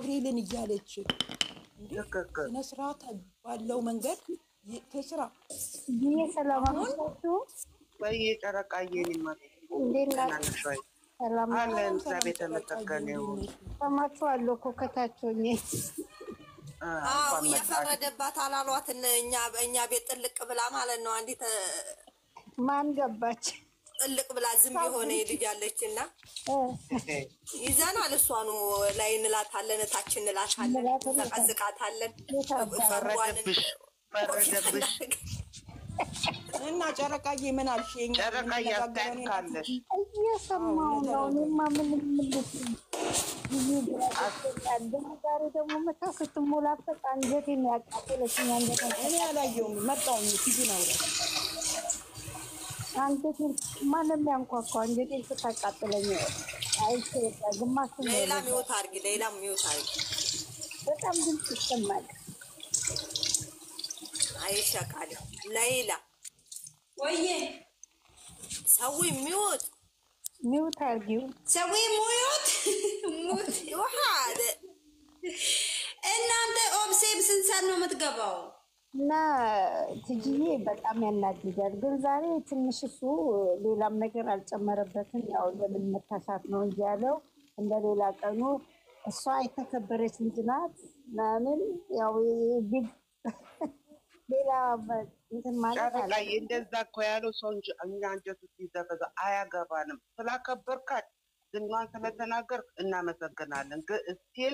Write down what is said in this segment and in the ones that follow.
ገብርኤልን እያለች እንዴ ስነስርዓት ባለው መንገድ ተስራ ሰላም አለችሁ ወይ ጨረቃዬን ሰላም አለን ሰቤተ መተከኔው ሰማችኋለሁ እኮ ከታችሁኝ የፈረደባት አላሏት እኛ ቤት ጥልቅ ብላ ማለት ነው። አንዲት ማን ገባች ጥልቅ ብላ ዝም የሆነ ልጅ አለችና ይዘናል። እሷኑ ላይ እንላታለን፣ ታች እንላታለን፣ ተቀዝቃታለን። ፈረደብሽ እና ጨረቃዬ ምን አልሽ? ጨረቃዬ ያታካለሽ እየሰማሁ ነው። እኔማ ምንም ዛሬ ደግሞ መታ ስትሞላበት አንጀቴን ያቃጠለችኝ። እኔ አላየሁም መጣሁ ቲቪ ነው አንጀቴን ማንም ያንኳኳ አንጀቴን ስታቃጥለኝ አይቼ ግማሽ ሌላ ሚውት አድርጊ፣ ሌላ ሚውት አድርጊ። በጣም ድምፅ ይሰማል። አይሻቃል ሌላ ወይዬ ሰዊ ሚውት አድርጊው ሰዊ ሙት ይወሓደ እናንተ ኦብሴብ ስንት ሰዓት ነው የምትገባው? እና ትጂዬ በጣም ያናድዳል። ግን ዛሬ ትንሽ እሱ ሌላም ነገር አልጨመረበትም። ያው ለምን መታሳት ነው እንጂ ያለው እንደ ሌላ ቀኑ እሷ የተከበረች ልጅ ናት ምናምን ያው ሌላ እንትን ማለት አለ። እንደዛ እኮ ያለው ሰው እንጂ እኛ አንጀቱ ሲዘበዛ አያገባንም። ስላከበርካት ዝናን ስለተናገር እናመሰግናለን። ግን እስቲል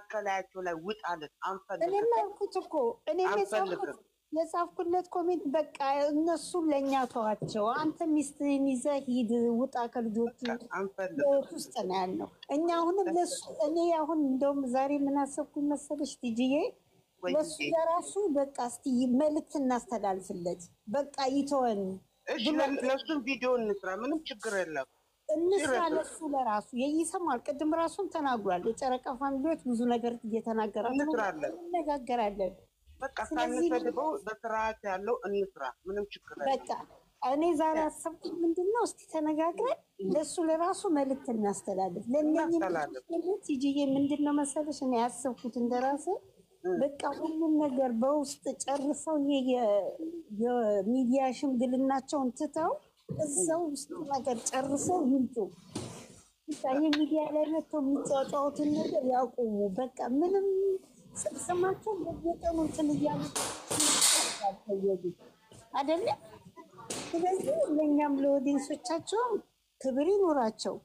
ከላያቸው ላይ ውጣለት አንፈልግም። እኔ ማልኩት እኮ እኔ የጻፍኩለት ኮሜንት በቃ እነሱ ለኛ ተዋቸው፣ አንተ ሚስትህን ይዘህ ሂድ ውጣ ከልጆቹ ውስጥ ነው ያለው። እኛ አሁንም ለሱ እኔ አሁን እንደውም ዛሬ ምን አሰብኩኝ መሰለሽ ትጂዬ ለሱ ለራሱ በቃ እስቲ መልዕክት እናስተላልፍለት። በቃ ይተወን። እሺ ለሱም ቪዲዮ እንስራ፣ ምንም ችግር የለም። እንስራ ለሱ ለራሱ ይሰማል። ቅድም ራሱን ተናግሯል። የጨረቃ ፋሚሊዎች ብዙ ነገር እየተናገራሉ እንነጋገራለን። በቃ ሳንሰድበው በስርዓት ያለው እንስራ፣ ምንም ችግር የለም። በቃ እኔ ዛሬ አሰብኩት ምንድነው እስቲ ተነጋግረን ለሱ ለራሱ መልዕክት እናስተላልፍ። ለነኚህ ትጂዬ ምንድነው መሰለሽ እኔ ያሰብኩት እንደራሴ በቃ ሁሉም ነገር በውስጥ ጨርሰው የሚዲያ ሽምግልናቸውን ትተው እዛው ውስጥ ነገር ጨርሰው ይምጡ። በቃ የሚዲያ ላይ መጥተው የሚጫወቱትን ነገር ያቆሙ። በቃ ምንም ስማቸው በየቀኑ እንትን እያሉ አይደለ? ስለዚህ ለእኛም ለኦዲየንሶቻቸው ክብር ይኖራቸው።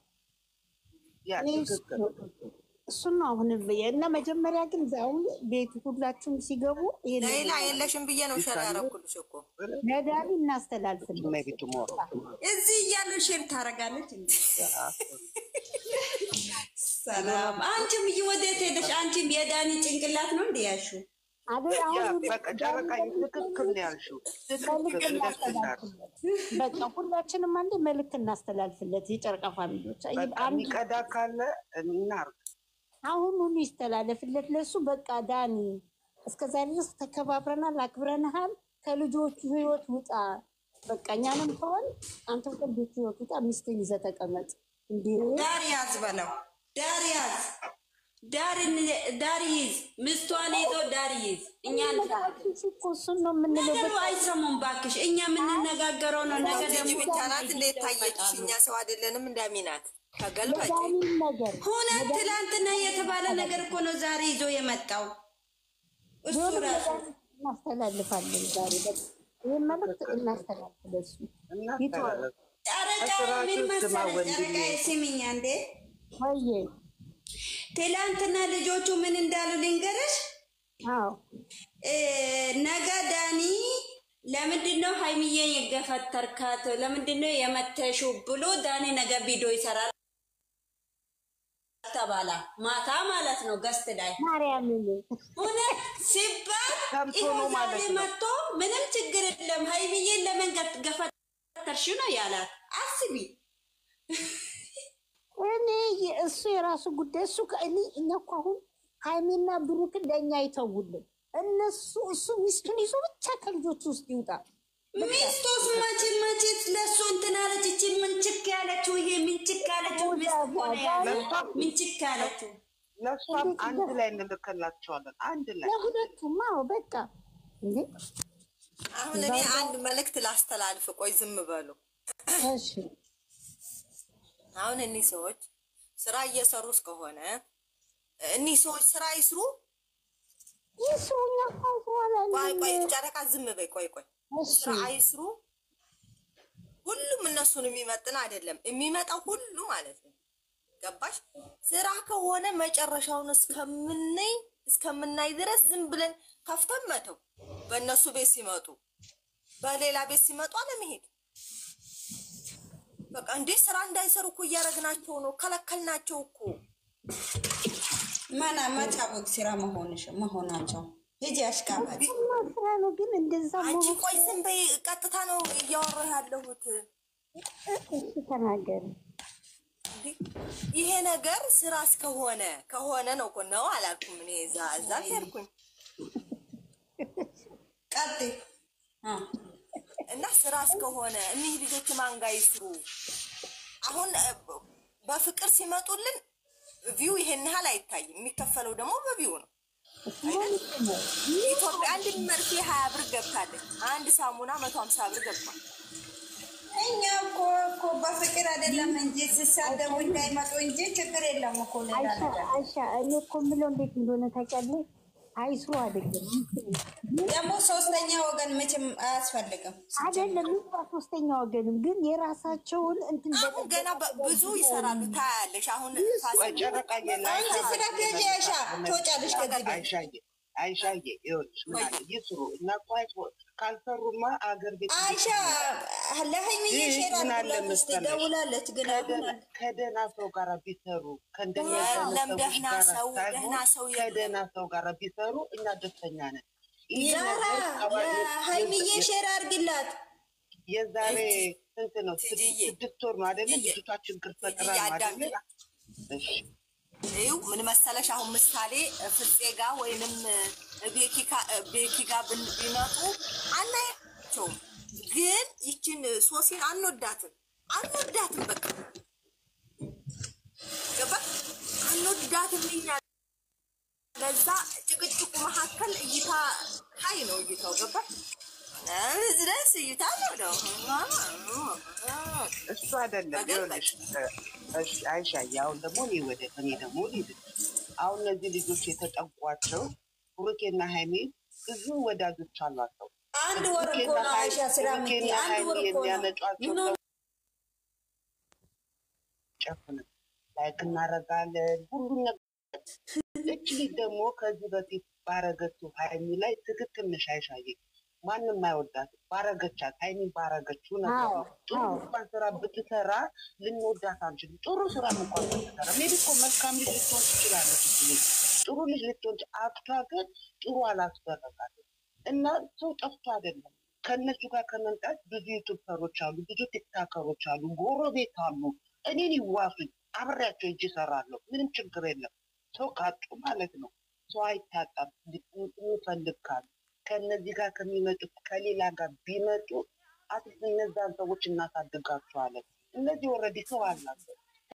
እሱን ነው አሁን እና መጀመሪያ ግን አሁን ቤቱ ሁላችሁም ሲገቡ ሌላ የለሽም ብዬ ነው ሸር ያደረኩልሽ እኮ ነዳሪ እናስተላልፍልን። እዚህ እያሉ ሼር ታደርጋለች እንዴ? ሰላም አንቺም ወዴት ሄደሽ? አንቺም የዳኒ ጭንቅላት ነው እንዴ ያልሽው? በቃ ጨረቃ ትክክል ነው ያልሽው። በቃ ሁላችንም አንዴ መልዕክት እናስተላልፍለት። የጨረቃ ፋሚሊዎች የሚቀዳ ካለ እናርግ። አሁን ይስተላለፍለት ለሱ። በቃ ዳኒ እስከዛ ድረስ ተከባብረናል፣ አክብረናል። ከልጆቹ ህይወት ውጣ። በቃ እኛንም ተወን፣ አንተ ከልጆቹ ህይወት ውጣ። ሚስትን ይዘህ ተቀመጥ። እንዴ ዳር ያዝ በለው፣ ዳር ያዝ፣ ዳር ይዝ፣ ሚስቷን ይዞ ዳር ይዝ። እኛ እሱን ነው የምንለው። አይሰሙም ባክሽ፣ እኛ የምንነጋገረው ነው። ነገር ደግሞ ብቻ ናት እንዴት ታየችሽ? እኛ ሰው አይደለንም እንዳሚናት ተገልባጭ ሆነ። ትላንትና የተባለ ነገር እኮ ነው ዛሬ ይዞ የመጣው እሱ ራሱ። እናስተላልፋለን ዛሬ ይህን መልዕክት እናስተላልፍለን። ጨረቃ ምን መሰለሽ? ጨረቃ ስሚኝ እንዴ ወይ ትላንትና ልጆቹ ምን እንዳሉ ልንገርሽ። ነገ ዳኒ ለምንድነው ሃይሚዬን የገፈተርካት? ለምንድነው የመተሽው ብሎ ዳኒ ነገ ቪዲዮ ይሰራል ተባላ። ማታ ማለት ነው ገስት ላይ ማርያም እውነት ሲባል ይሄ መጥቶ ምንም ችግር የለም ሃይሚዬን ለምን ገፈተርሽ ነው ያላት። አስቢ እኔ እሱ የራሱ ጉዳይ እሱ ከእኔ እኛ እኮ አሁን ሃይሚና ብሩክን ለእኛ አይተውልን። እሱ ሚስቱን ይዞ ብቻ ከልጆቹ ውስጥ ይውጣ። ሚስቶስ መቼ ለሱ እንትን አለች። እቺ ምንችክ ያለችው ይሄ ምንችክ ያለችው ሚስት ሆነ ያለ ምንችክ ያለችው ለሷም አንድ ላይ እንልከላቸዋለን አንድ ላይ ለሁለቱም በቃ እንዴ አሁን እኔ አንድ መልእክት ላስተላልፍ ቆይ ዝም በሉ እሺ አሁን እነዚህ ሰዎች ስራ እየሰሩ እስከሆነ እነዚህ ሰዎች ስራ ይስሩ ይስሩኛ ቆይ ጨረቃ ዝም በይ ቆይ ስራ ይስሩ ሁሉም እነሱን የሚመጥን አይደለም የሚመጣው ሁሉ ማለት ነው ገባሽ ስራ ከሆነ መጨረሻውን እስከምናይ ድረስ ዝም ብለን ከፍተን መተው በእነሱ ቤት ሲመጡ በሌላ ቤት ሲመጡ አለመሄድ በቃ እንዴ ስራ እንዳይሰሩ እኮ እያረግናቸው ነው ከለከልናቸው እኮ ማና ማታወቅ ስራ መሆናቸው ሂጂ አሽካባጭ ነው ግን እንደዛ አንቺ ቆይ ዝም በይ ቀጥታ ነው እያወራሁ ያለሁት ተናገር ይሄ ነገር ስራ ከሆነ ነው እኮ ነው አላልኩም እኔ እዛ ሄድኩኝ ቀጥ እና ስራ ከሆነ እነዚህ ልጆች ማንጋ ይስሩ አሁን በፍቅር ሲመጡልን ቪው ይሄን ያህል አይታይም የሚከፈለው ደግሞ በቪው ነው ኢትዮጵያ አንድ መርፌ 20 ብር ገብታለች አንድ ሳሙና 150 ብር ገብቷል እኛ እኮ በፍቅር አይደለም እንጂ ሲሳደቡ እንዳይመጡ እንጂ ችግር የለም እኮ አይሻ እኔ እኮ የምለው እንዴት እንደሆነ ታውቂያለሽ አይስሩ አይደለም ደግሞ ሶስተኛ ወገን መቼም አያስፈልግም አይደለም ሶስተኛ ወገንም ግን የራሳቸውን እንትን ገና ብዙ ይሰራሉ ታያለሽ አሁን ጨረቃ አንቺ ስራ ከጀሻ ተወጫለሽ አይሻዬ ይኸውልሽ ይስሩ እና ቋይቶ ካልሰሩማ አገር ቤት አይሻ ለሀይሚዬ ሼር አድርጉላት ደውላለች ግን ከደህና ሰው ጋር ቢሰሩ ደህና ሰው ጋር ቢሰሩ እኛ ደስተኛ ነን ዛራ ለሀይሚዬ ሼር አድርግላት የዛሬ ስንት ነው 6 ወር ነው አይደል ልጅቷ ችግር ፈጥራ አይደል እሺ ይው ምን መሰለሽ አሁን ምሳሌ ፍፄ ጋር ወይንም ቤኪ ጋር ቢመጡ አናያቸው ግን ይችን ሶሲን አንወዳትም በቃ ገባ አንወዳትም እኛ ለዛ ጭቅጭቁ መካከል እይታ ሀይ ነው እይታው ገባ ድረስ እይታ ነው እሱ አይደለም ይኸውልሽ አይሻ ያው ደግሞ እኔ ደግሞ አሁን እነዚህ ልጆች የተጠቋቸው ብሩኬና ሃይሚ ብዙ ወዳጆች አሏቸው አንድ ወር እኮ ነው አይሻ ስራ ምት አንድ ወር እኮ ነው ጨፍነ ላይክ እናረጋለን ሁሉን ነገር እቺ ደግሞ ከዚህ በፊት ባረገችው ሃይሚ ላይ ትክክል ነሽ አይሻዬ ማንንም አይወዳት ባረገቻት ሃይሚ ባረገችው ነገር ጥሩ ስራ ብትሰራ ልንወዳት አንችልም ጥሩ ስራ እንኳን ብትሰራ ሜዲኮ መልካም ልጅ ልትሆን ትችላለች ጥሩ ልጅ ልትሆን አክቷ ግን ጥሩ አላስደረጋትም እና ሰው ጠፍቶ አይደለም ከነሱ ጋር ከመምጣት ብዙ ዩቲዩበሮች አሉ ብዙ ቲክቶከሮች አሉ ጎረቤት አሉ እኔን ይዋሱኝ አብሬያቸው እጅ እሰራለሁ ምንም ችግር የለም ሰው ካጡ ማለት ነው ሰው አይታጣም እንፈልጋለን ከነዚህ ጋር ከሚመጡት ከሌላ ጋር ቢመጡ አትሊስት እነዛን ሰዎች እናሳድጋቸዋለን እነዚህ ኦልሬዲ ሰው አላቸው